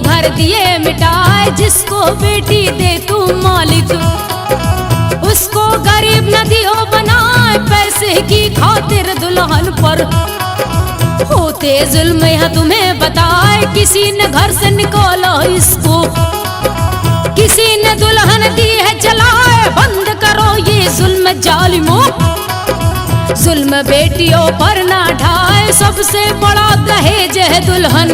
घर दिए मिटाए, जिसको बेटी दे तू मालिक, उसको गरीब न दियो बनाए, पैसे की खातिर दुल्हन पर होते जुल्म है तुम्हें बताए। किसी ने घर से निकाला इसको, किसी ने दुल्हन दी है जलाए, बंद करो ये जुल्म जालिमों, जुल्म बेटियों पर ना ढाए, सबसे बड़ा दहेज है दुल्हन,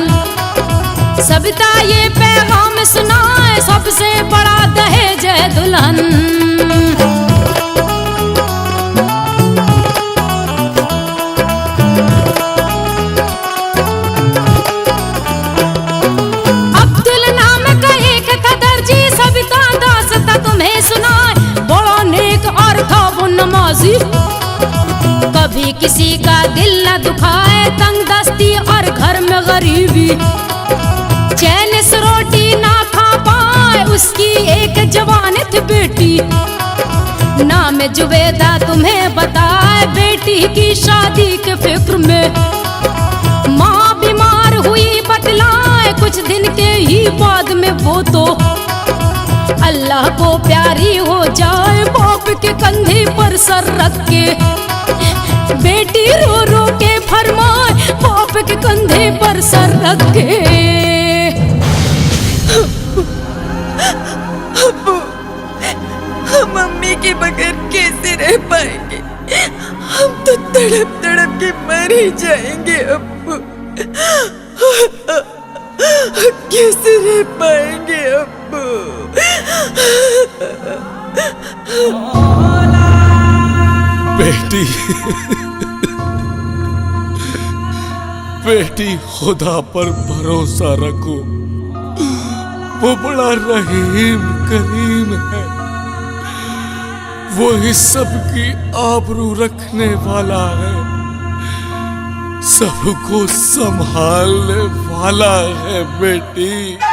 सविता ये पैगाम सुनाए, सबसे बड़ा दहेज है दुल्हन। अब्दुल नाम का एक था दर्जी, सविता दास्ता तुम्हें सुनाए, बड़ा नेक और था वो नमाजी, कभी किसी का दिल न दुखाए, तंग दस्ती और घर में गरीबी, चैन से रोटी ना खा पाए, उसकी एक जवान थी बेटी, नाम जुबेदा तुम्हें बताए, बेटी की शादी के फिक्र में माँ बीमार हुई बतलाए, कुछ दिन के ही बाद में वो तो अल्लाह को प्यारी हो जाए, बाप के कंधे पर सर रख के बेटी रो रो के फरमाए, बाप के कंधे पर सर रख के। अब्बू, हम मम्मी के बगैर कैसे रह पाएंगे, हम तो तड़प तड़प के मर ही जाएंगे अब्बू, कैसे रह पाएंगे अब्बू। बेटी बेटी खुदा पर भरोसा रखो, वो बड़ा रहीम करीम है, वो ही सबकी आबरू रखने वाला है, सबको संभालने वाला है बेटी।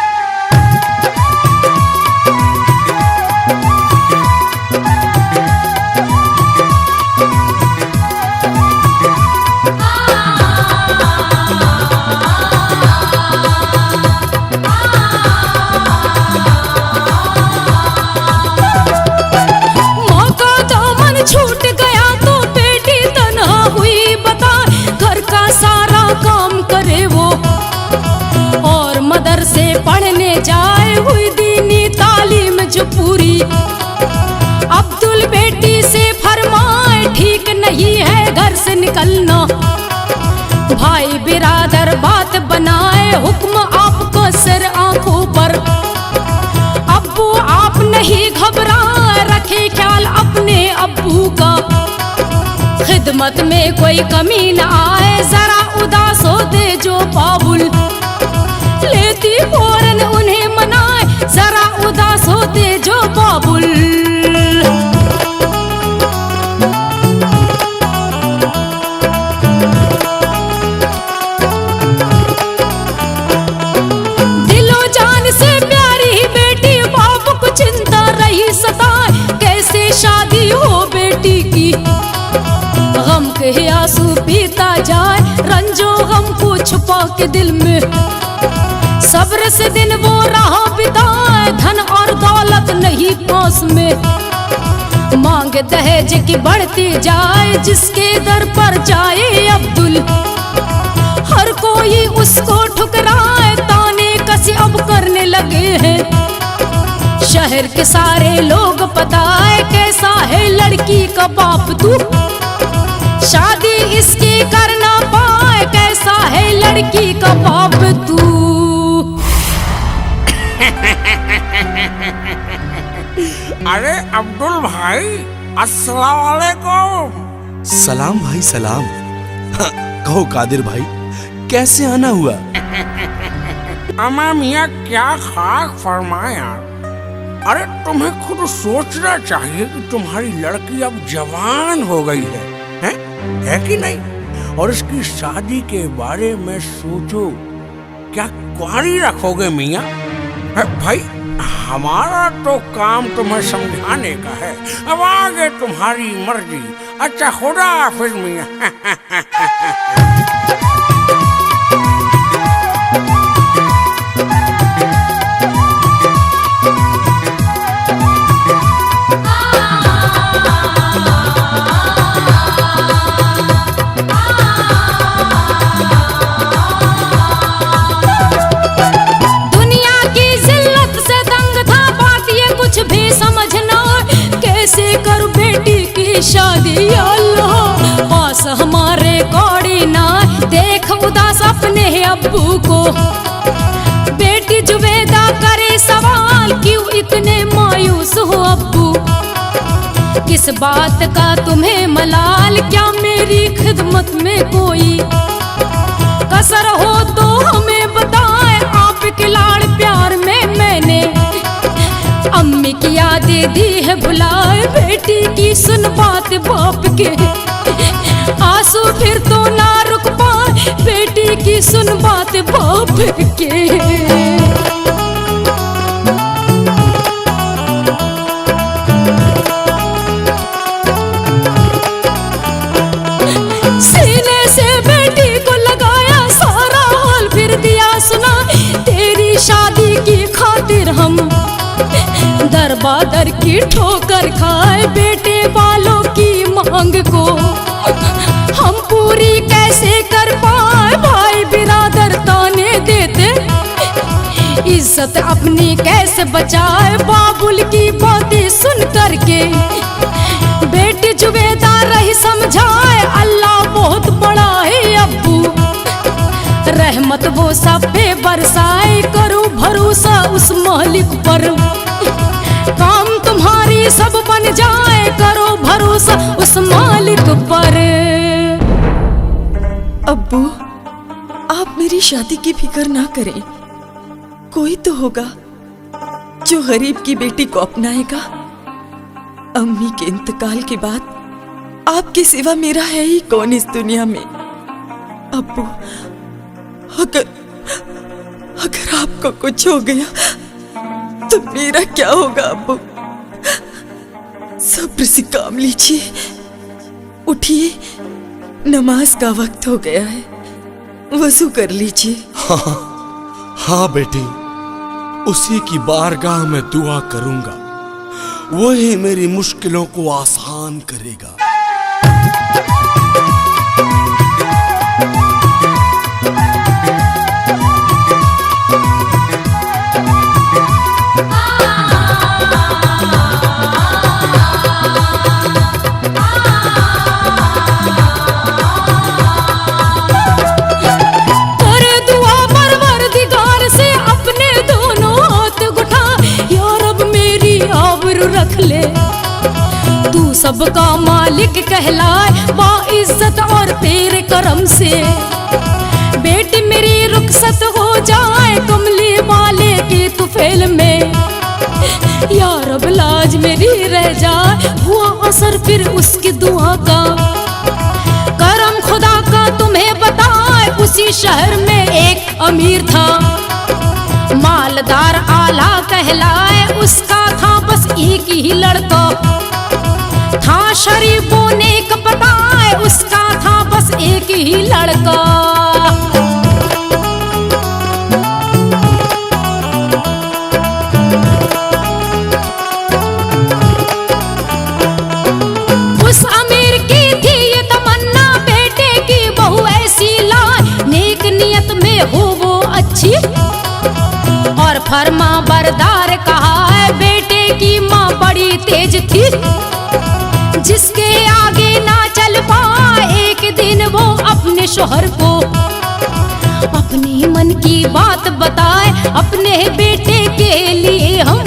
पढ़ने जाए हुई दीनी तालीम जो पूरी, अब्दुल बेटी से फरमाए ठीक नहीं है घर से निकलना, भाई बिरादर बात बनाए, हुक्म आपको सिर आंखों पर, अब्बू आप नहीं घबराए, रखे ख्याल अपने अब्बू का, खिदमत में कोई कमी न आए, जरा उदास होते जो बाबुल, लेती फौरन उन्हें मनाए, जरा उदास होते जो बाबुल। दिलो जान से प्यारी बेटी, बाप को चिंता रही सताए, कैसे शादी हो बेटी की, गम के आंसू पीता जाए, रंजो गम को छुपा के दिल में, सब्र से दिन वो राह बिताए, धन और दौलत नहीं पास में, मांग दहेज की बढ़ती जाए, जिसके दर पर जाए अब्दुल, हर कोई उसको ठुकराए, ताने कसी अब करने लगे हैं, शहर के सारे लोग बताए, कैसा है लड़की का बाप तू, शादी इसकी करना पाए, कैसा है लड़की का बाप तू। अरे अब्दुल भाई, अस्सलाम वालेकुम। सलाम भाई सलाम। हाँ, कहो कादिर भाई, कैसे आना हुआ? अम्मा मियाँ क्या खाक फरमाया। अरे तुम्हें खुद सोचना चाहिए कि तुम्हारी लड़की अब जवान हो गई है कि नहीं? और इसकी शादी के बारे में सोचो, क्या कुंवारी रखोगे मियाँ? भाई हमारा तो काम तुम्हें समझाने का है, अब आगे तुम्हारी मर्जी। अच्छा खुदा हाफिज मियाँ। मेरी शादी अल्लाह पास हमारे कौड़ी ना देख उदास अपने अब्बू को। बेटी जुबेदा करे सवाल क्यों इतने मायूस हो अब्बू, किस बात का तुम्हें मलाल, क्या मेरी खिदमत में कोई कसर हो तो हमें बताए, आपके लाड़ प्यार में मैंने अम्मी की यादें दी है भुलाए। बेटी की सुन बात बाप के, आंसू फिर तो ना रुक पाए, बेटी की सुन बात बाप के। सीने से बेटी को लगाया सारा हाल फिर दिया सुना, तेरी शादी की खातिर हम दरबादर की ठोकर खाए, बेटे वालों की मांग को हम पूरी कैसे कर पाए, भाई बिरादर ताने देते इज्जत अपनी कैसे बचाए, बाबुल की बातें सुन करके बेटी जुबेदा रही समझाए, अल्लाह बहुत बड़ा है अब्बू, रहमत वो सब पे बरसाए, करो भरोसा उस मालिक पर, काम तुम्हारी सब बन जाए, करो भरोसा उस मालिक पर। अब्बू, आप मेरी शादी की फिक्र ना करें, कोई तो होगा जो गरीब की बेटी को अपनाएगा। अम्मी के इंतकाल के बाद आपके सिवा मेरा है ही कौन इस दुनिया में। अब्बू, अगर आपको कुछ हो गया तो मेरा क्या होगा अब्बू? सब्र से काम लीजिए, उठिए, नमाज का वक्त हो गया है, वजू कर लीजिए। हाँ बेटी, उसी की बारगाह में दुआ करूंगा, वही मेरी मुश्किलों को आसान करेगा। तू सबका मालिक कहलाए बाइज्जत और तेरे करम से, बेटी मेरी रुखसत हो जाए कमली वाले के तुफेल में, या रब लाज मेरी रह जाए हुआ असर फिर उसकी दुआ का, करम खुदा का तुम्हें बताए, उसी शहर में एक अमीर था, मालदार आला कहलाए, उसका था बस एक ही लड़का, था शरीफों ने कपताए, उसका था बस एक ही लड़का। उस अमीर की थी ये तमन्ना, बेटे की बहू ऐसी लाए, नेक नियत में हो वो अच्छी, और फरमा बरदार कहा है, बेटे की माँ बड़ी तेज थी, जिसके आगे ना चल पाए, एक दिन वो अपने शोहर को अपनी मन की बात बताए, अपने बेटे के लिए हम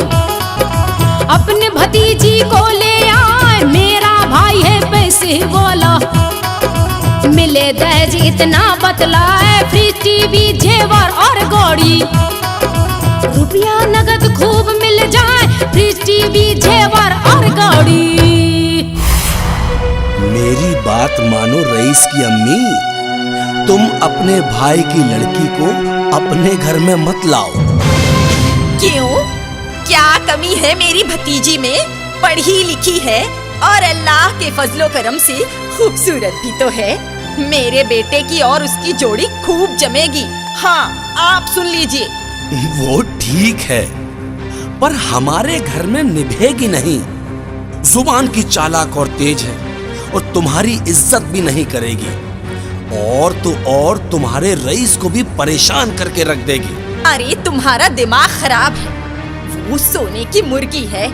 अपने भतीजी को ले आए, मेरा भाई है पैसे वाला, मिले दहेज इतना बतलाए, फ्री टीवी जेवर और गाड़ी, रुपया नगद खूब मिल जाए, फ्री टीवी जेवर और गाड़ी। मेरी बात मानो रईस की अम्मी, तुम अपने भाई की लड़की को अपने घर में मत लाओ। क्यों? क्या कमी है मेरी भतीजी में? पढ़ी लिखी है और अल्लाह के फजलो करम से खूबसूरत भी तो है। मेरे बेटे की और उसकी जोड़ी खूब जमेगी। हाँ, आप सुन लीजिए। वो ठीक है, पर हमारे घर में निभेगी नहीं। जुबान की चालाक और तेज है और तुम्हारी इज्जत भी नहीं करेगी, और तो और तुम्हारे रईस को भी परेशान करके रख देगी। अरे तुम्हारा दिमाग खराब है। वो सोने की मुर्गी है,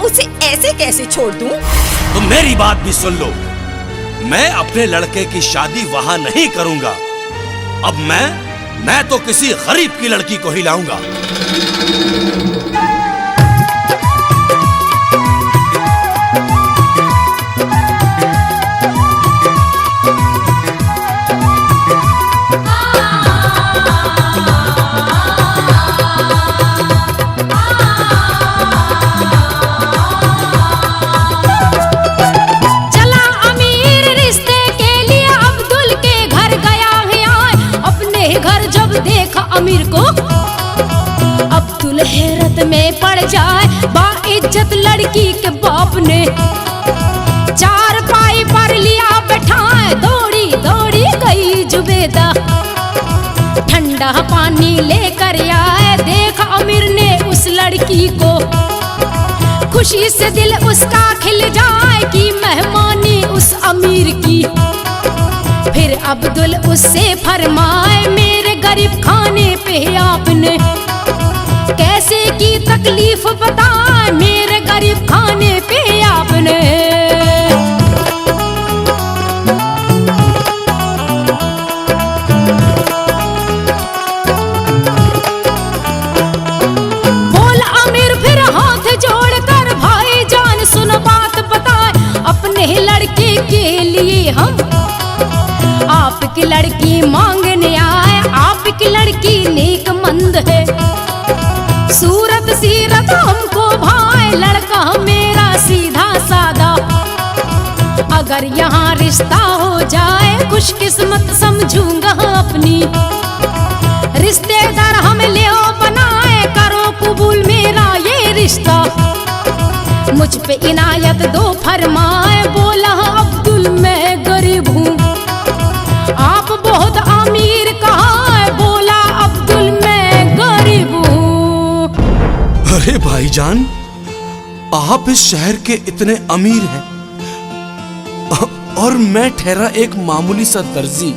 उसे ऐसे कैसे छोड़ दूं? तो मेरी बात भी सुन लो, मैं अपने लड़के की शादी वहां नहीं करूंगा। अब मैं तो किसी गरीब की लड़की को ही लाऊंगा। अमीर को अब्दुल हैरत में पड़ जाए, बाइज्जत लड़की के बाप ने चार पाई पर लिया बैठाए, दौड़ी दौड़ी गई जुबेदा, ठंडा पानी लेकर आए, देख अमीर ने उस लड़की को, खुशी से दिल उसका खिल जाए कि मेहमानी उस अमीर की। फिर अब्दुल उससे फरमाए, मेरे गरीब खाने पे आपने कैसे की तकलीफ बताए, मेरे गरीब खाने पे आपने। बोल अमीर फिर हाथ जोड़कर, भाई जान सुन बात बताए, अपने लड़के के लिए हम आपकी लड़की मांगने आए, आपकी लड़की नेकमंद है, सूरत सीरत हमको भाई, लड़का मेरा सीधा सादा, अगर यहाँ रिश्ता हो जाए खुशकिस्मत समझूंगा अपनी, रिश्तेदार हम ले बनाए, करो कबूल मेरा ये रिश्ता, मुझ पे इनायत दो फरमाए। बोला अब्दुल मैं गरीब हूँ, आप बहुत अमीर कहाँ है, बोला अब्दुल मैं गरीब हूँ। अरे भाईजान, आप इस शहर के इतने अमीर हैं और मैं ठहरा एक मामूली सा दर्जी।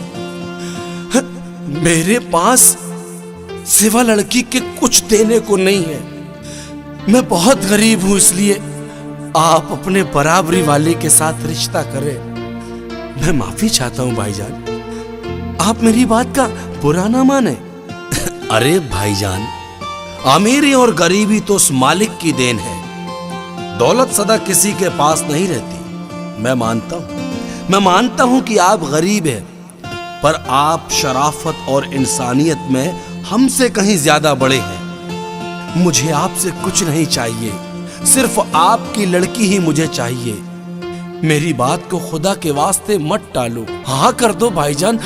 मेरे पास सिवा लड़की के कुछ देने को नहीं है, मैं बहुत गरीब हूं, इसलिए आप अपने बराबरी वाले के साथ रिश्ता करें। मैं माफी चाहता हूं भाईजान, आप मेरी बात का बुरा ना माने। अरे भाईजान, अमीरी और गरीबी तो उस मालिक की देन है, दौलत सदा किसी के पास नहीं रहती। मैं मानता हूं कि आप गरीब हैं, पर आप शराफत और इंसानियत में हमसे कहीं ज्यादा बड़े हैं। मुझे आपसे कुछ नहीं चाहिए, सिर्फ आपकी लड़की ही मुझे चाहिए। मेरी बात को खुदा के वास्ते मत टालो, हाँ कर दो भाईजान।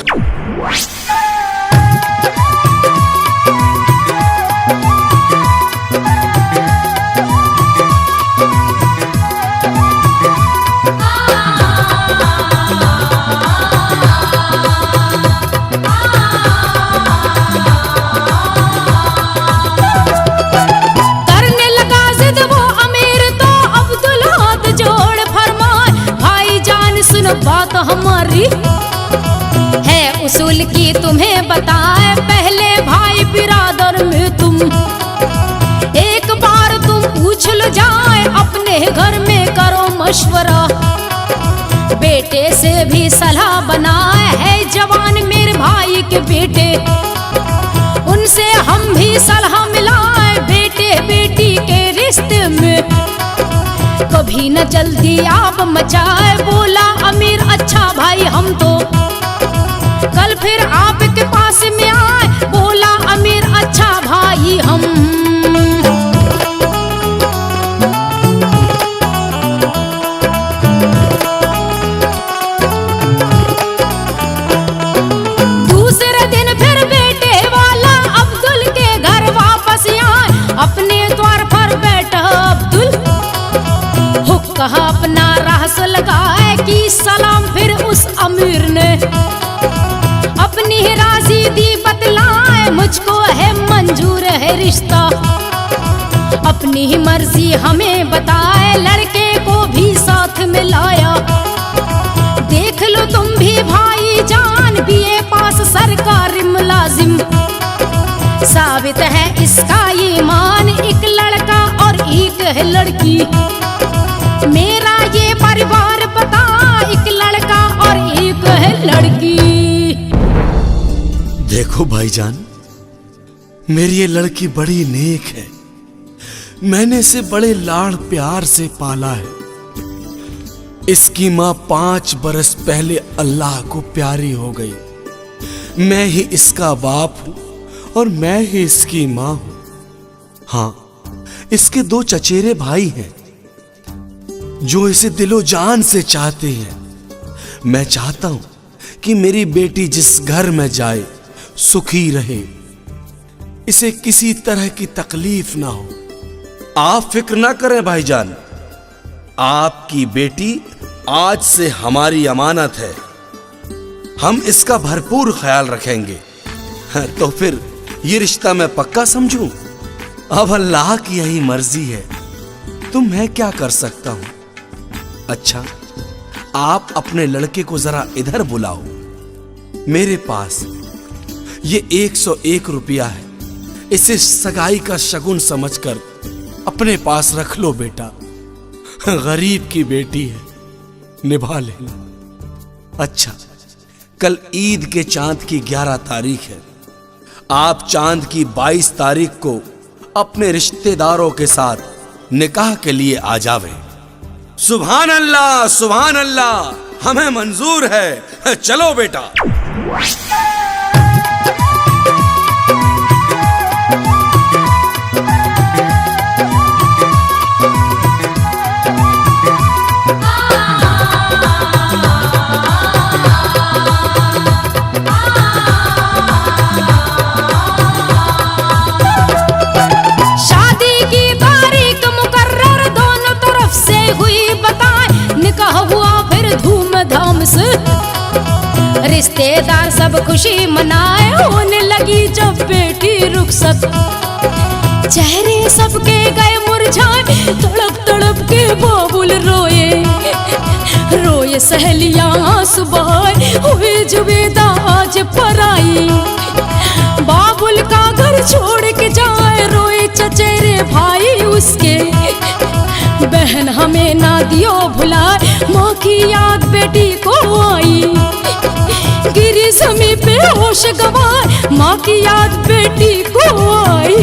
बात हमारी है उसूल की तुम्हें बताए, पहले भाई बिरादर में तुम एक बार तुम पूछ लो जाए, अपने घर में करो मशवरा, बेटे से भी सलाह बनाए, है जवान मेरे भाई के बेटे, उनसे हम भी सलाह मिलाए, बेटे बेटी के रिश्ते में कभी न जल्दी आप मचाए। बोला अमीर अच्छा भाई हम तो कल फिर आपके पास में आए, बोला अमीर अच्छा भाई हम। दूसरे दिन फिर बेटे वाला अब्दुल के घर वापस आए, अपने द्वार पर बैठा अब्दुल, कहा अपना रास लगाए कि सलाम, फिर उस अमीर ने अपनी राजी दी बतलाए, मुझको है मंजूर है रिश्ता, अपनी ही मर्जी हमें बताए, लड़के को भी साथ में लाया, देख लो तुम भी भाई जान, बीए पास सरकारी मुलाजिम, साबित है इसका ईमान, एक लड़का और एक है लड़की, देखो भाईजान, मेरी ये लड़की बड़ी नेक है। मैंने इसे बड़े लाड़ प्यार से पाला है। इसकी मां 5 बरस पहले अल्लाह को प्यारी हो गई। मैं ही इसका बाप हूं और मैं ही इसकी मां हूं। हां, इसके 2 चचेरे भाई हैं जो इसे दिलो जान से चाहते हैं। मैं चाहता हूं कि मेरी बेटी जिस घर में जाए सुखी रहे, इसे किसी तरह की तकलीफ ना हो। आप फिक्र ना करें भाईजान, आपकी बेटी आज से हमारी अमानत है। हम इसका भरपूर ख्याल रखेंगे। तो फिर ये रिश्ता मैं पक्का समझूं? अब अल्लाह की यही मर्जी है, तो मैं क्या कर सकता हूं। अच्छा, आप अपने लड़के को जरा इधर बुलाओ। मेरे पास ये 101 रुपया है। इसे सगाई का शगुन समझकर अपने पास रख लो बेटा। गरीब की बेटी है, निभा लेना। अच्छा, कल ईद के चांद की 11 तारीख है। आप चांद की 22 तारीख को अपने रिश्तेदारों के साथ निकाह के लिए आ जावे। सुभान अल्लाह, सुभान अल्लाह, हमें मंजूर है। चलो बेटा। रिश्तेदार सब खुशी मनाए, होने लगी जब बेटी रुखसत। चेहरे सबके गए मुरझाए, तड़प तड़प के बाबुल रोए। रोए सहेलियां आंसू बहाए, हुए जुबेदा आज पराई। बाबुल का घर छोड़ के जाए, रोए चचेरे भाई उसके। बहन हमें ना दियो भुलाए, माँ की याद बेटी को आई। गिरी जमी पे होश गवाए, माँ की याद बेटी को आई।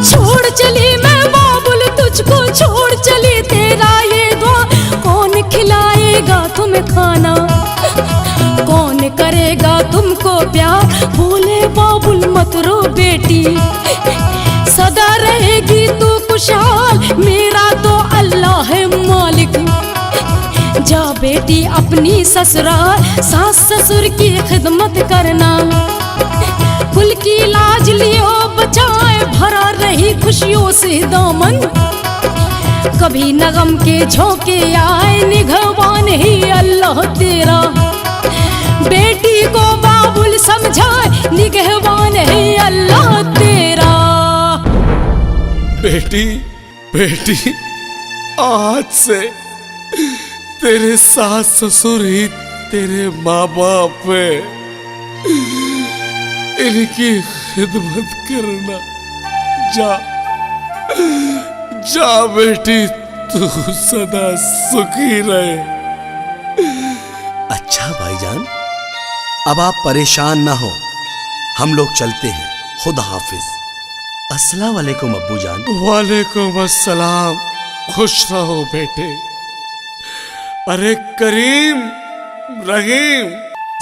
छोड़ चली मैं बाबुल तुझको, छोड़ चली तेरा ये दुआ। कौन खिलाएगा तुम्हें खाना, कौन करेगा तुमको प्यार। बोले बाबुल मत रो बेटी, सदा रहेगी तू खुशहाल। मेरा तो अल्लाह है मालिक। जा बेटी अपनी ससुराल, सास ससुर की खिदमत करना। कुल की लाज लियो बचाए, भरा रही खुशियों से दामन। कभी न गम के झोंके आए, निगहबान ही अल्लाह तेरा। बेटी को बाबुल समझाए, निगहबान है अल्लाह तेरा। बेटी, बेटी, आज से तेरे सास ससुर ही तेरे माँ बाप है। इनकी खिदमत करना। जा जा बेटी, तू सदा सुखी रहे। अच्छा भाईजान, अब आप परेशान ना हो, हम लोग चलते हैं। खुदा हाफिज। अस्सलाम वालेकुम अब्बू जान। वालेकुम अस्सलाम। खुश रहो बेटे। अरे करीम, रहीम,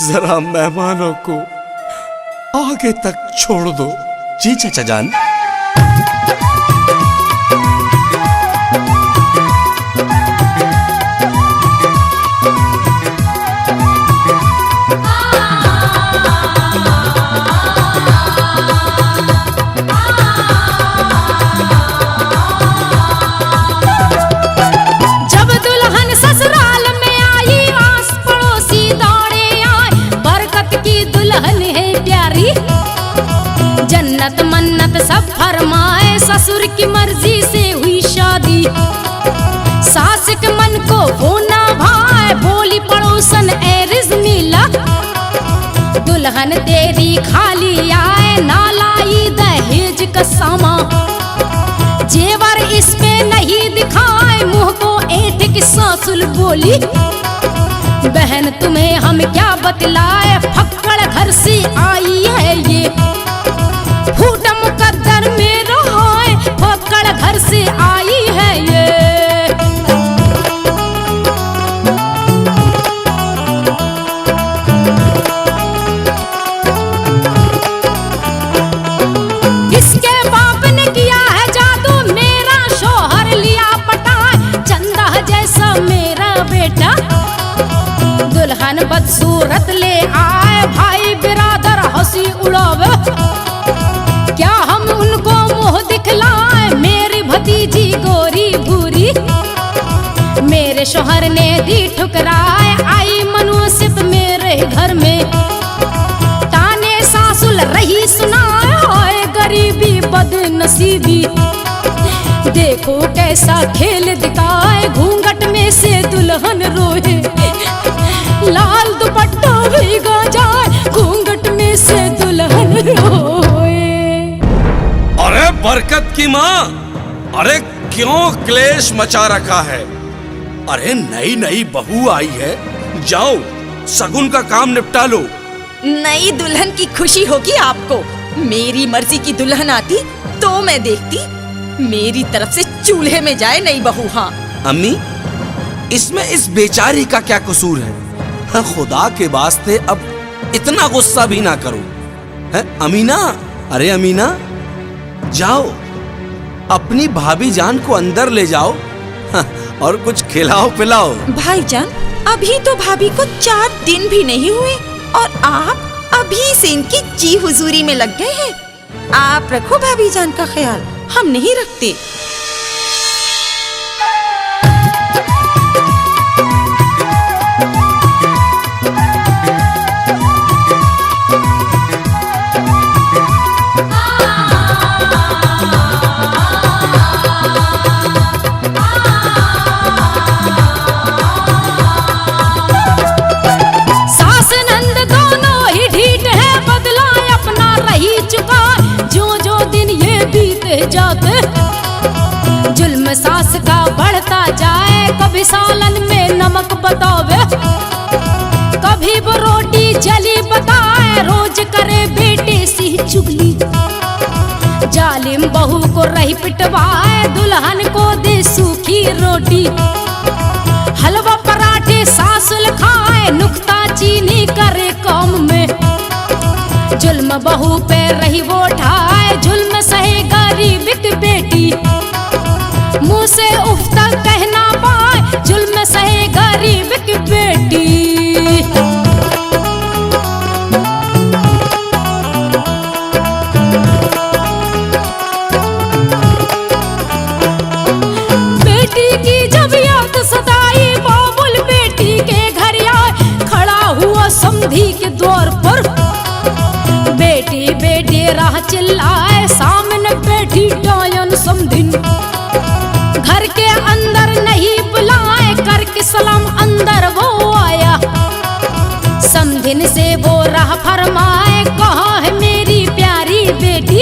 जरा मेहमानों को आगे तक छोड़ दो। जी चाचा जान। जन्नत मन्नत सब फरमाए, ससुर की मर्जी से हुई शादी। सास के मन को वो ना भाए, बोली पड़ोसन ए रिज़ दुल्हन तेरी खाली आए, ना लाई दहेज का सामा। जेवर इस पे सासुल बोली, बहन तुम्हें हम क्या बतलाए, फक्कड़ घर से आई है ये, फूटा मुकद्दर मेरा है, फक्कड़ घर से आई है ये। इसके बाप ने किया है जादू, मेरा शोहर लिया पटाए, चंदा जैसा मेरा बेटा, दुल्हन बदसूरत ले आए, भाई बिरादर हंसी उड़ावे, क्या हम उनको मुंह दिखलाए, मेरी भतीजी गोरी भूरी, मेरे शोहर ने दी ठुकराए, आई मनुष्यत मेरे घर में, ताने सासुल रही सुनाए, होए गरीबी बदनसीबी, देखो कैसा खेल दिखाए, घूंघट में से दुल्हन रोए, लाल दुपट्टा भीगा जाए, घूंघट में से दुल्हन रोए। अरे बरकत की माँ, अरे क्यों क्लेश मचा रखा है? अरे नई नई बहू आई है, जाओ सगुन का काम निपटा लो। नई दुल्हन की खुशी होगी आपको, मेरी मर्जी की दुल्हन आती तो मैं देखती, मेरी तरफ से चूल्हे में जाए नई बहू। हाँ अम्मी, इसमें इस बेचारी का क्या कसूर है? हाँ, खुदा के वास्ते अब इतना गुस्सा भी ना करो। है अमीना, अरे अमीना जाओ अपनी भाभी जान को अंदर ले जाओ, हाँ, और कुछ खिलाओ पिलाओ। भाईजान, अभी तो भाभी को 4 दिन भी नहीं हुए और आप अभी से इनकी जी हुजूरी में लग गए हैं। आप रखो भाभी जान का ख्याल, हम नहीं रखते। जाते जुल्म सास का बढ़ता जाए, कभी सालन में नमक बतावे, कभी वो रोटी जली बताए, रोज करे बेटे सी चुगली, जालिम बहू को रही पिटवाए, दुल्हन को दे सूखी रोटी, हलवा पराठे सासुल खाए, नुक्ता चीनी करे काम में, जुल्म बहू पे रही वो ठाए, जुल्म सहे गरीब की बेटी, मुंह से उफ तक कहना पाए, जुल्म सहे गरीब की बेटी। बेटी की जब याद सताई, बाबुल बेटी के घर आए, खड़ा हुआ समधी के द्वार पर, बेटी बेटी राह चिल्लाए, सामने बैठी डायन समधिन, घर के अंदर नहीं बुलाए, करके सलाम अंदर वो आया, समधिन से वो राह फरमाए, कहाँ है मेरी प्यारी बेटी,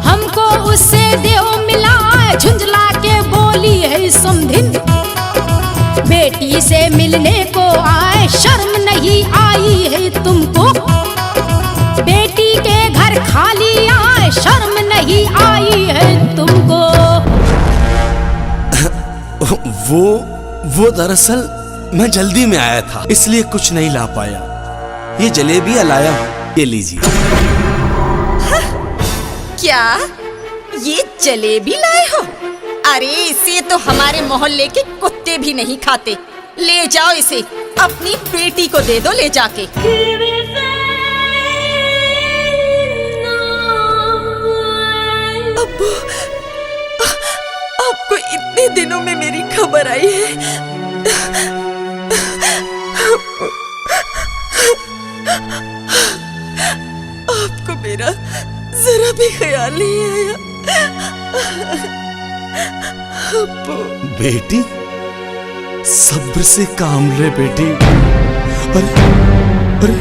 हमको उससे देव मिलाए, झुंझला के बोली है समधिन, बेटी से मिलने को आए, शर्म नहीं आई है तुमको, बेटी के घर खाली आए, शर्म नहीं आई है तुमको। वो दरअसल मैं जल्दी में आया था, इसलिए कुछ नहीं ला पाया। ये जलेबी लाया हूं, ये लीजिए। क्या ये जलेबी लाए हो? अरे इसे तो हमारे मोहल्ले के कुत्ते भी नहीं खाते, ले जाओ इसे, अपनी बेटी को दे दो ले जाके। अब्बू, आपको इतने दिनों में मेरी खबर आई है। आपको मेरा जरा भी ख्याल नहीं आया। अब्बू। बेटी, सब्र से काम ले बेटी। अरे अरे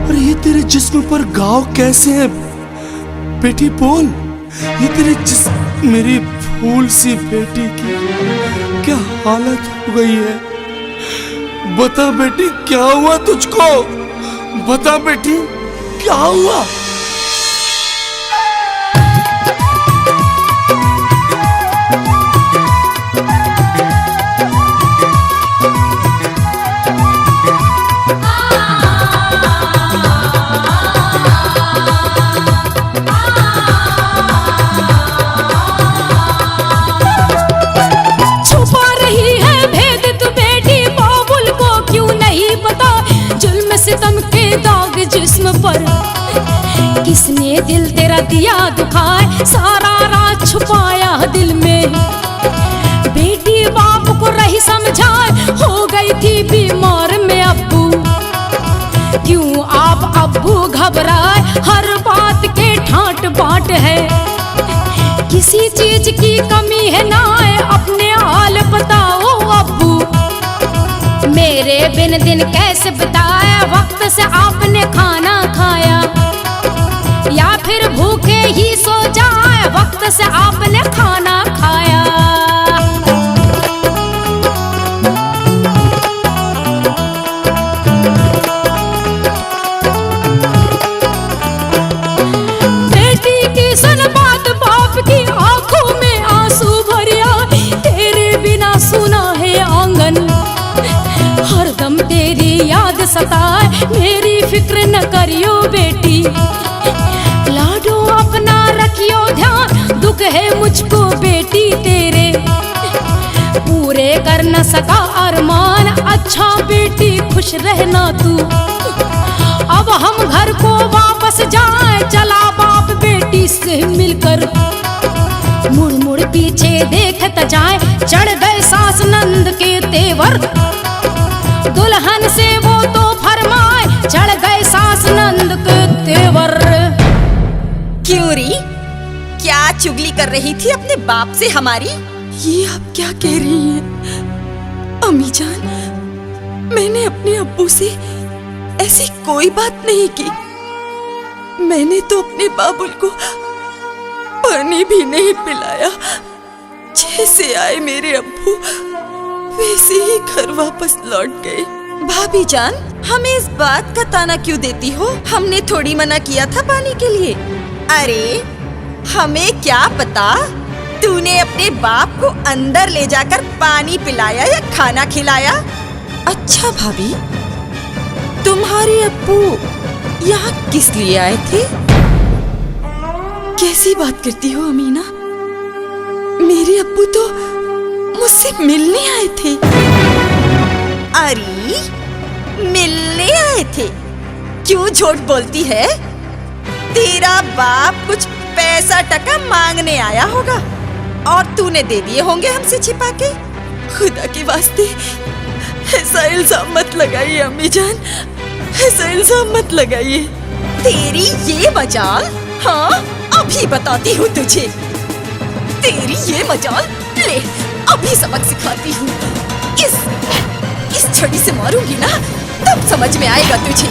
अरे ये तेरे जिस्म पर घाव कैसे हैं? बेटी बोल, ये तेरे जिस्म, मेरी फूल सी बेटी की क्या हालत हो गई है। बता बेटी क्या हुआ तुझको, बता बेटी क्या हुआ। जिस्म पर किसने दिल तेरा दिया दुखाए, सारा राज छुपाया दिल में। बेटी बाप को रही समझाए, हो गई थी बीमार में अब्बू। क्यों आप अब्बू घबराए, हर बात के ठाट बाट है। किसी चीज की कमी है ना है, अपने हाल बताओ अब्बू। मेरे बिन दिन कैसे बताया, वक्त से आपने खाना खाया, या फिर भूखे ही सो जाए, वक्त से आपने खाना खाया। बेटी की सुन बात, बाप की आंखों में आंसू भरिया, तेरे बिना सुना है आंगन। हरदम तेरी याद सताए, मेरी फिक्र न करियो बेटी। लाडो अपना रखियो ध्यान, दुख है मुझको बेटी तेरे। पूरे कर न सका अरमान, अच्छा बेटी खुश रहना तू। अब हम घर को वापस जाए, चला बाप बेटी से मिलकर। मुड़ मुड़ पीछे देखता जाए, चढ़ गए सास नंद के तेवर। दुल्हन से वो तो फरमाए, चढ़ गए सास नंद के तेवर। क्यों री, क्या चुगली कर रही थी अपने बाप से हमारी? ये आप क्या कह रही हैं अम्मी जान? मैंने अपने अब्बू से ऐसी कोई बात नहीं की। मैंने तो अपने बाबुल को पानी भी नहीं पिलाया। जैसे आए मेरे अब्बू वैसे ही घर वापस लौट गए। भाभी जान, हमें इस बात का ताना क्यों देती हो? हमने थोड़ी मना किया था पानी के लिए। अरे हमें क्या पता तूने अपने बाप को अंदर ले जाकर पानी पिलाया या खाना खिलाया। अच्छा भाभी, तुम्हारे अब्बू यहाँ किस लिए आए थे? कैसी बात करती हो अमीना? मेरे अब्बू तो मुझसे मिलने आए थे। अरे मिलने आए थे? क्यों झूठ बोलती है? तेरा बाप कुछ पैसा टका मांगने आया होगा और तूने दे दिए होंगे हमसे छिपा के। खुदा के वास्ते ऐसा इल्जाम मत लगाइए अम्मी जान, ऐसा इल्जाम मत लगाइए। तेरी ये मजाल, हाँ अभी बताती हूँ तुझे। तेरी ये मजाल, ले अभी सबक सिखाती हूँ। इस छड़ी से मारूंगी ना, तब समझ में आएगा तुझे।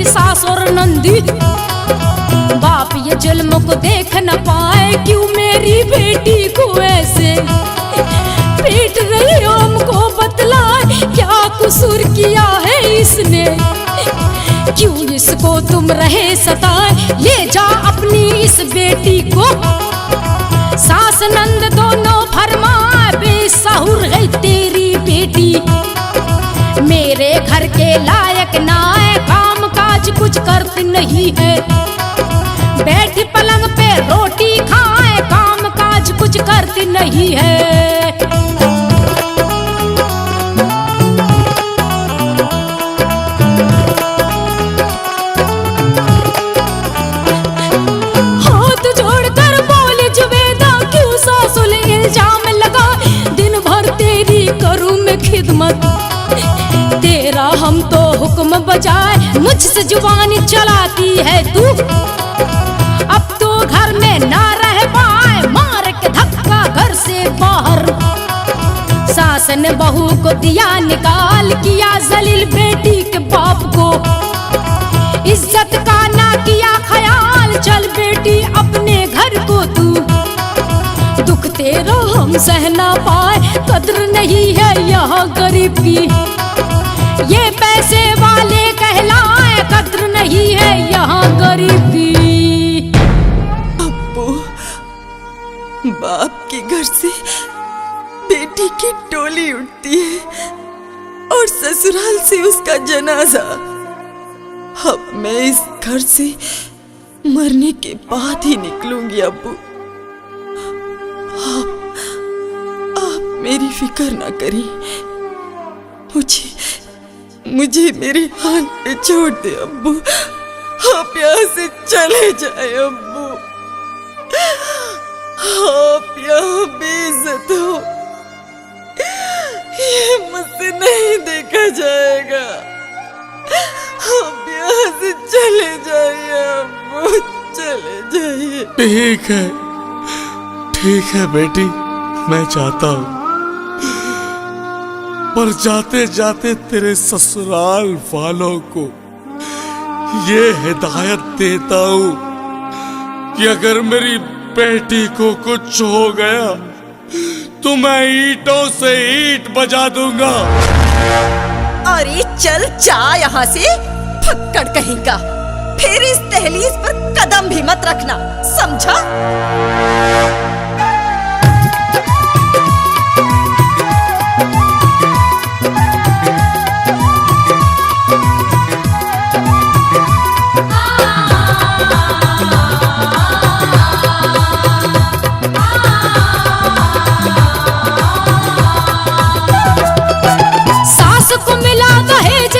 सास और नंदी, बाप ये जुल्म को देख न पाए, क्यों मेरी बेटी को ऐसे पीट रही हो? हमको बतलाए क्या कसूर किया है इसने, क्यों इसको तुम रहे सताए? ले जा अपनी इस बेटी को। सास नंद दोनों फरमाए, बेसहुर है तेरी बेटी, मेरे घर के लायक ना है, काम काज कुछ करती नहीं है। बैठ पलंग पे रोटी खाए, काम काज कुछ करती नहीं है। हुक्म बजाए मुझसे जुबानी चलाती है तू। अब तो घर में ना रह पाए, मार के धक्का घर से बाहर। सास ने बहू को दिया निकाल, किया जलील बेटी के बाप को। इज्जत का ना किया ख्याल, चल बेटी अपने घर को तू। दुख तेरा हम सह ना पाए, कद्र नहीं है यहाँ गरीब की। ये पैसे वाले कहलाए, कद्र नहीं है यहाँ गरीब की। अब्बू, बाप के घर से बेटी की टोली उठती है और ससुराल से उसका जनाजा। अब मैं इस घर से मरने के बाद ही निकलूंगी अब्बू। आप मेरी फिक्र ना करिए, मुझे मेरे हाथ पे छोड़ दे अब्बू। आप यहाँ से चले जाए अब्बू। आप यहाँ बेइज्जत हो, ये मुझसे नहीं देखा जाएगा। आप यहाँ से चले जाइए अब्बू, चले जाइए। ठीक है बेटी, मैं चाहता हूँ, पर जाते जाते तेरे ससुराल वालों को ये हिदायत देता हूँ कि अगर मेरी बेटी को कुछ हो गया तो मैं ईंटों से ईंट बजा दूंगा। अरे चल जा यहाँ से, फक्कड़ कहीं का। फिर इस दहलीज पर कदम भी मत रखना, समझा?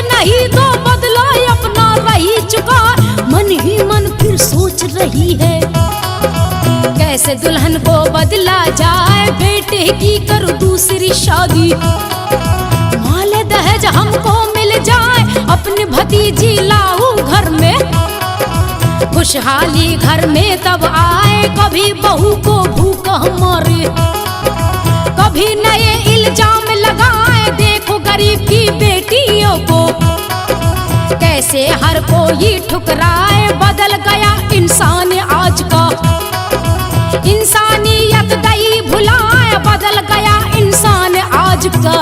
नहीं तो बदला अपना रही चुका, मन ही मन फिर सोच रही है कैसे दुल्हन को बदला जाए। बेटे की कर दूसरी शादी, माले दहेज हमको मिल जाए, अपनी भतीजी लाऊं घर में। खुशहाली घर में तब आए, कभी बहू को भूखा मारे, कभी नए इल्जाम लगाए। देखो गरीब की बेटियों को कैसे हर कोई ठुकराए। बदल गया इंसान आज का, इंसानियत गई भुलाए। बदल गया इंसान आज का।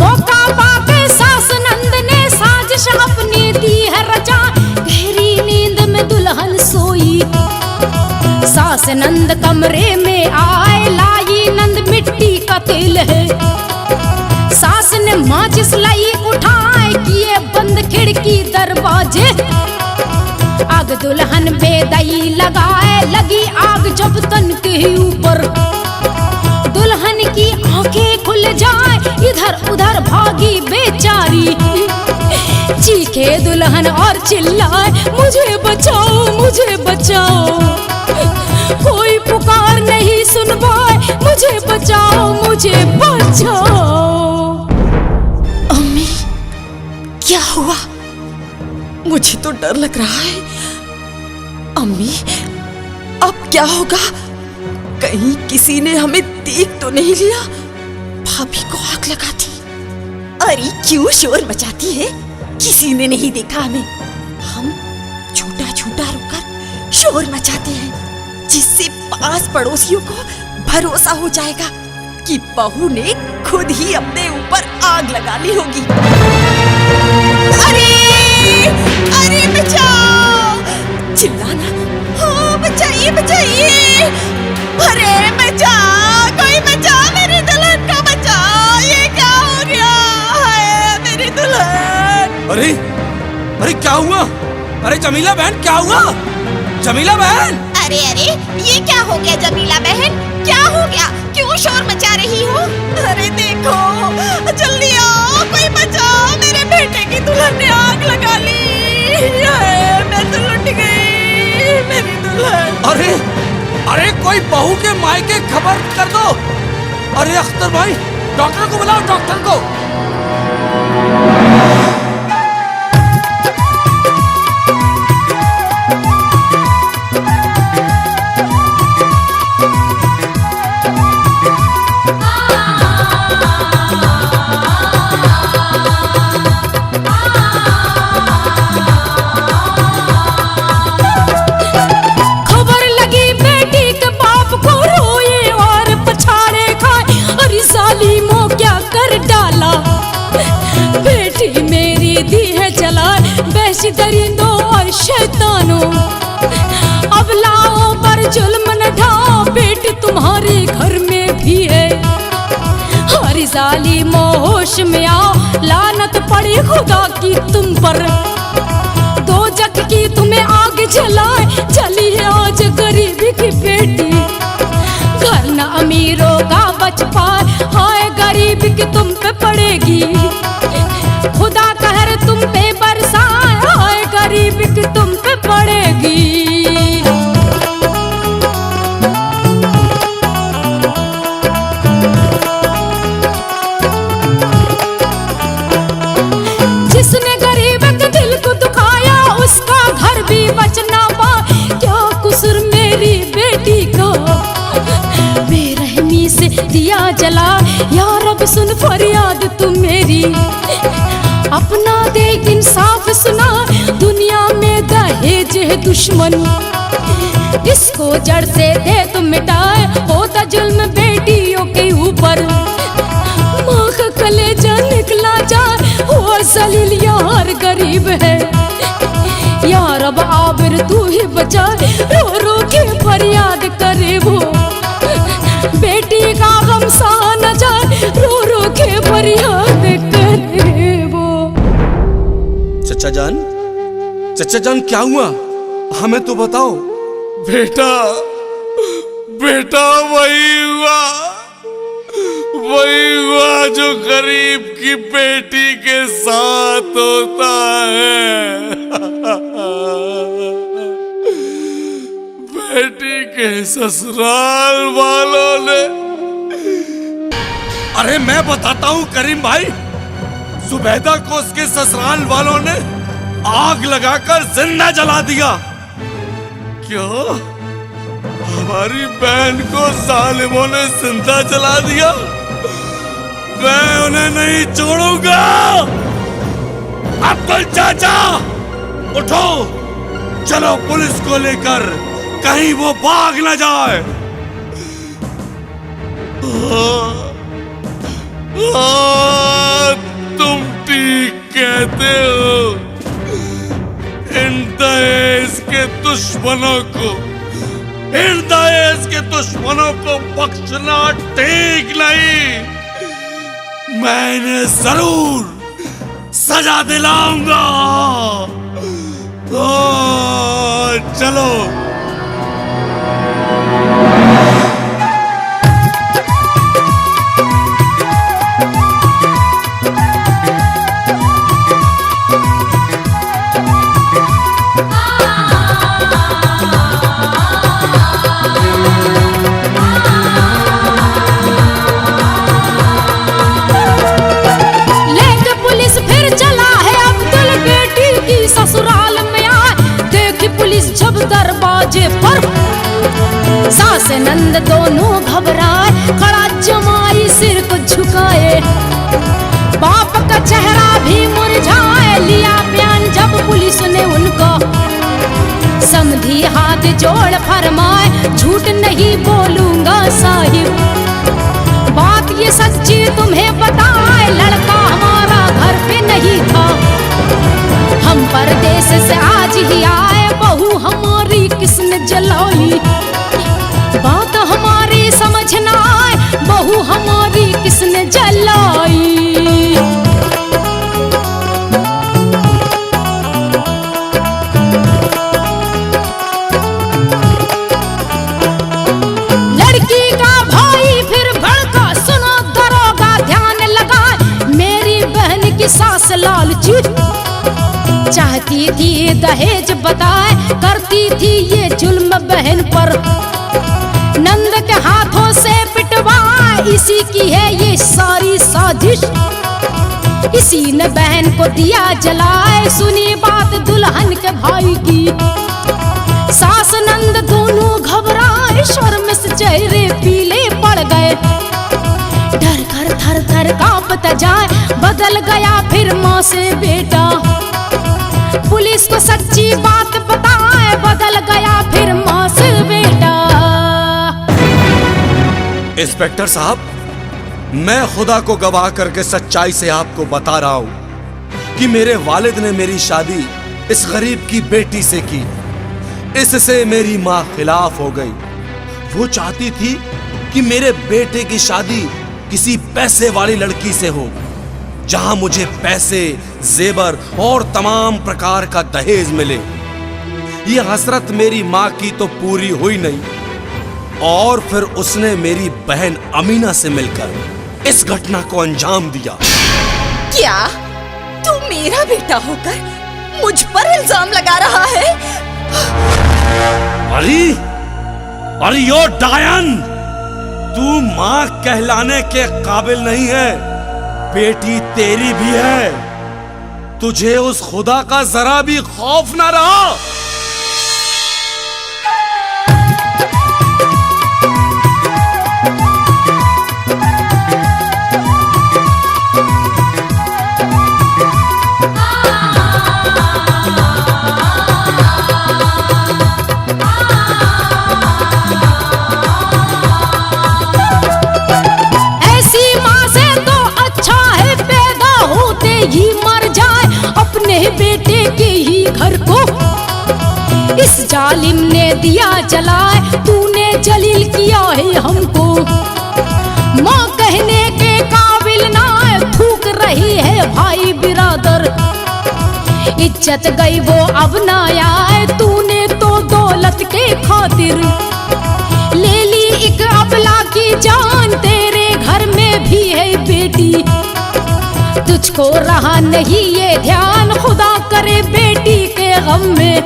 मौका पाके सास नंद ने साजिश अपनी दी है रचा, गहरी नींद में दुल्हन सोई। सास नंद कमरे में आए, लाई नंद मिट्टी का तेल है। सास ने माचिस लाई उठाए, किए बंद खिड़की दरवाजे। आग दुल्हन बेदई लगाए, लगी आग जब तन के ऊपर। दुल्हन की आंखें खुल जाए, इधर उधर भागी बेचारी। चीखे दुल्हन और चिल्लाए, मुझे बचाओ मुझे बचाओ। कोई पुकार नहीं सुनवाए, मुझे बचाओ मुझे बचाओ। अम्मी, क्या हुआ? मुझे तो डर लग रहा है। अम्मी, अब क्या होगा? कहीं किसी ने हमें देख तो नहीं लिया? भाभी को आग लगा दी। अरे क्यों शोर मचाती है? किसी ने नहीं देखा हमें। हम छोटा छोटा रुककर शोर मचाते हैं, जिससे पास पड़ोसियों को भरोसा हो जाएगा कि बहू ने खुद ही अपने ऊपर आग लगा ली होगी। अरे अरे बचाओ, चिल्लाना, हाँ बचाइए बचाइए। अरे बचाओ, कोई बचाओ, मेरी दुल्हन को बचाओ। ये क्या हो गया है मेरी दुल्हन? अरे अरे क्या हुआ? अरे जमीला बहन क्या हुआ? जमीला बहन! अरे अरे ये क्या हो गया जमीला बहन? क्या हो गया? क्यों शोर मचा रही हो? अरे देखो, जल्दी आओ, कोई बचाओ, मेरे बेटे की दुल्हन ने आग लगा ली। मैं तो लुट गई, मेरी दुल्हन। अरे अरे कोई बहू के मायके खबर कर दो। अरे अख्तर भाई, डॉक्टर को बुलाओ, डॉक्टर को। दरिंदों और शैतानों, अब लाओ पर जुल्म न ढाओ, बेटी तुम्हारे घर में भी है। हर जालिमों होश में आओ, लानत पड़ी खुदा की तुम पर। दो जग की तुम्हें आग जलाए, चली है आज गरीबी की बेटी। घर न अमीरों का बच पाए, हाय गरीबी की तुम पे पड़ेगी। खुदा कहर तुम पे बरसाए, हाय गरीबी की तुम पे पड़ेगी। जिसने गरीब के दिल को दुखाया, उसका घर भी बचना पा। क्या कुसूर मेरी बेटी को, बेरहमी से दिया जला। या रब सुन फरियाद तुम मेरी, अपना दे इंसाफ सुना। दुनिया में दहेज है दुश्मन, इसको जड़ से दे तुम मिटाए। होता जुल्म बेटियों के ऊपर, माँ का कलेजा निकला जाए। और जलील यार गरीब है, या रब आबिर तू ही बचा। रो रो के फरियाद करे वो, बेटी का गम सा न जाए। रो रो के फरियाद करे वो। चचा जान क्या हुआ, हमें तो बताओ। बेटा बेटा वही हुआ जो गरीब की बेटी के साथ होता है। बेटी के ससुराल वालों ने। अरे मैं बताता हूँ करीम भाई, जुबैदा को उसके ससुराल वालों ने आग लगाकर जिंदा जला दिया। क्यों? हमारी बहन को जालिमों ने जिंदा जला दिया? मैं उन्हें नहीं छोड़ूंगा। अब्दुल चाचा उठो, चलो पुलिस को लेकर, कहीं वो भाग न जाए। तुम ठीक कहते हो। इन दहेज के दुश्मनों को बख्शना ठीक नहीं। मैं इन्हें जरूर सजा दिलाऊंगा। चलो। दरवाजे पर सास नंद दोनों घबराए, खड़ा जमाई सिर को झुकाए। बाप का चेहरा भी मुरझाए, लिया बयान जब पुलिस ने उनको। समधी हाथ जोड़ फरमाए, झूठ नहीं बोलूंगा साहिब। बात ये सच्ची तुम्हें बताए, लड़का हमारा घर पे नहीं था। हम परदेश से आज ही आए, बहू हमारी किसने जलाई। बात हमारी समझ ना आए, बहू हमारी किसने जलाई। लड़की का भाई फिर भड़का, सुनो दरोगा ध्यान लगाए। मेरी बहन की सास लालची, चाहती करती थी दहेज बताए, करती थी ये जुल्म बहन पर। नंद के हाथों से पिटवाए, इसी की है ये सारी साजिश। इसी ने बहन को दिया जलाए, सुनी बात दुल्हन के भाई की। सास नंद दोनों घबराए, शर्म से चेहरे पीले पड़ गए। डर कर थर थर कांपता जाए, बदल गया फिर माँ से बेटा। पुलिस को सच्ची बात बताए, बदल गया फिर माँ से बेटा। इंस्पेक्टर साहब, मैं खुदा को गवाह करके सच्चाई से आपको बता रहा हूं कि मेरे वालिद ने मेरी शादी इस गरीब की बेटी से की। इससे मेरी माँ खिलाफ हो गई। वो चाहती थी कि मेरे बेटे की शादी किसी पैसे वाली लड़की से हो, जहां मुझे पैसे, जेवर और तमाम प्रकार का दहेज मिले। ये हसरत मेरी माँ की तो पूरी हुई नहीं, और फिर उसने मेरी बहन अमीना से मिलकर इस घटना को अंजाम दिया। क्या तू मेरा बेटा होकर मुझ पर इल्जाम लगा रहा है? अरे यो डायन, तू माँ कहलाने के काबिल नहीं है। बेटी तेरी भी है, तुझे उस खुदा का जरा भी खौफ ना रहा। ही मर जाए अपने बेटे के ही घर को। इस जालिम ने दिया जलाए, तूने जलील किया है हमको। माँ कहने के काबिल ना थूक रही है भाई बिरादर। इज्जत गई वो अब ना आए, तूने तो दौलत के खातिर ले ली एक अबला की जान। तेरे घर में भी है बेटी, तुझको रहा नहीं ये ध्यान। खुदा करे बेटी के गम में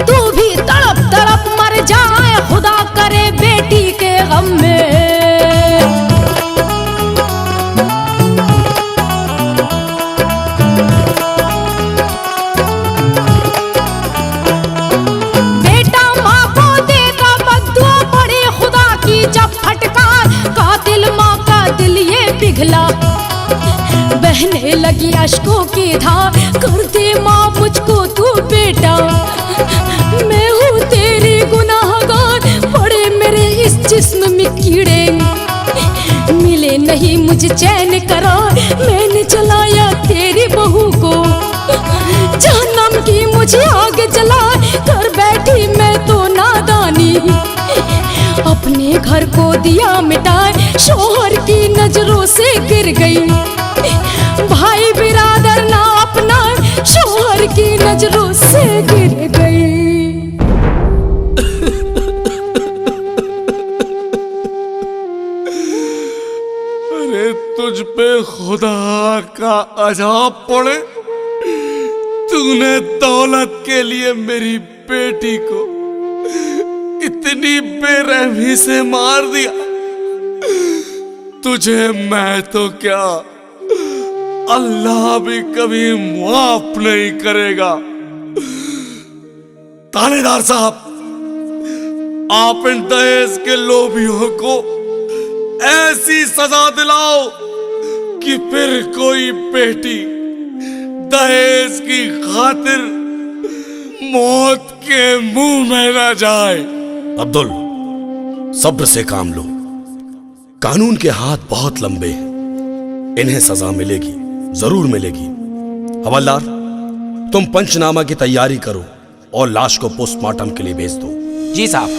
तू भी तड़प तड़प मर जाए, खुदा करे बेटी के गम में। बेटा माँ को देगा बद्दुआ, पड़े खुदा की जब फटकार। कातिल माँ का दिल ये पिघला, बहने लगी अश्कों की धार। कर दे माँ मुझको तू बेटा, मैं हूँ तेरी गुनाहगार। पड़े मेरे इस जिस्म में कीड़े, मिले नहीं मुझे चैन करार। मैंने जलाया तेरी बहू को, जहन्नम की मुझे आग जला कर बैठी मैं तो नादानी। अपने घर को दिया मिटाए, शोहर की नजरों से गिर गई। भाई बिरादर ना अपना, शोहर की नजरों से गिर गई। अरे तुझ पे खुदा का अजाब पड़े, तूने दौलत के लिए मेरी बेटी को इतनी बेरहमी से मार दिया। तुझे मैं तो क्या, अल्लाह भी कभी माफ नहीं करेगा। थानेदार साहब, आप इन दहेज के लोभियों को ऐसी सजा दिलाओ कि फिर कोई बेटी दहेज की खातिर मौत के मुंह में न जाए। अब्दुल, सब्र से काम लो। कानून के हाथ बहुत लंबे हैं, इन्हें सजा मिलेगी, जरूर मिलेगी। हवलदार, तुम पंचनामा की तैयारी करो और लाश को पोस्टमार्टम के लिए भेज दो। जी साहब।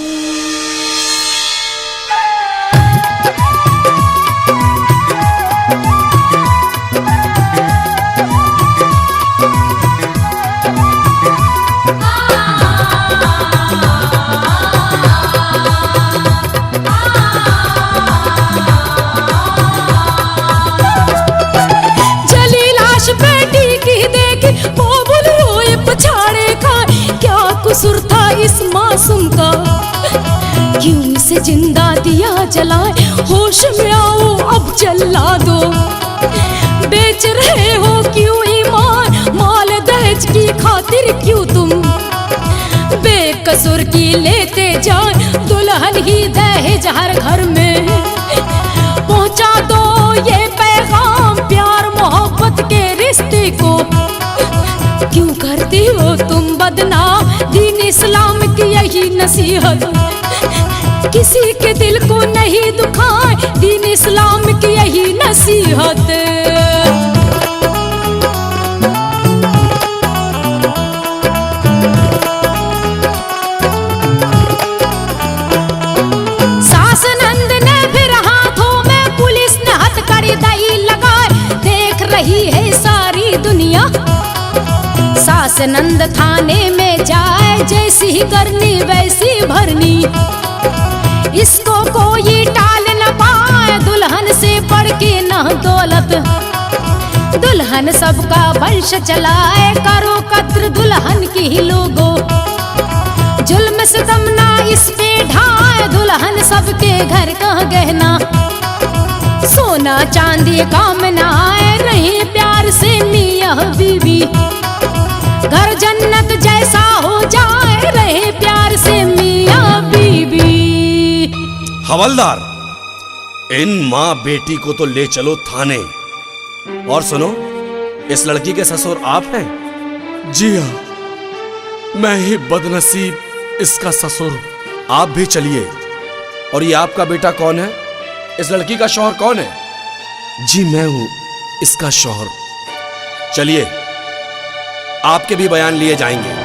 जली लाश बेटी की देखी वो रोए कसूर था इस मासूम का, क्यों इसे जिंदा दिया जलाए। होश में आओ अब जला दो, बेच रहे हो क्यों ईमान, माल दहेज की खातिर क्यों तुम बेकसूर की लेते जाए। दुल्हन ही दहेज हर घर में पहुंचा दो ये पैगाम, प्यार मोहब्बत के रिश्ते को क्यों करती हो तुम बदनाम। दीन इस्लाम की यही नसीहत किसी के दिल को नहीं दुखाए, दीन इस्लाम की यही नसीहत। सास नंद ने फिर हाथों में पुलिस ने हथकड़ी दई लगाए, देख रही है सारी दुनिया। सास नंद थाने में जाए, जैसी ही करनी वैसी भरनी, इसको कोई टाल न पाए। दुल्हन से बढ़ के न दौलत, दुल्हन सबका वंश चलाए। करो कद्र दुल्हन की ही लोगो, जुल्म सितम ना इस पे ढाए। दुल्हन सबके घर का गहना, सोना चांदी काम न आए। रहे प्यार से मियां बीवी, घर जन्नत जैसा हो जाए। रहे प्यार से मियां बीवी। हवलदार, इन माँ बेटी को तो ले चलो थाने। और सुनो, इस लड़की के ससुर आप हैं? जी हाँ, मैं ही बदनसीब इसका ससुर हूं। आप भी चलिए। और ये आपका बेटा कौन है? इस लड़की का शौहर कौन है? जी मैं हूं इसका शौहर। चलिए, आपके भी बयान लिए जाएंगे।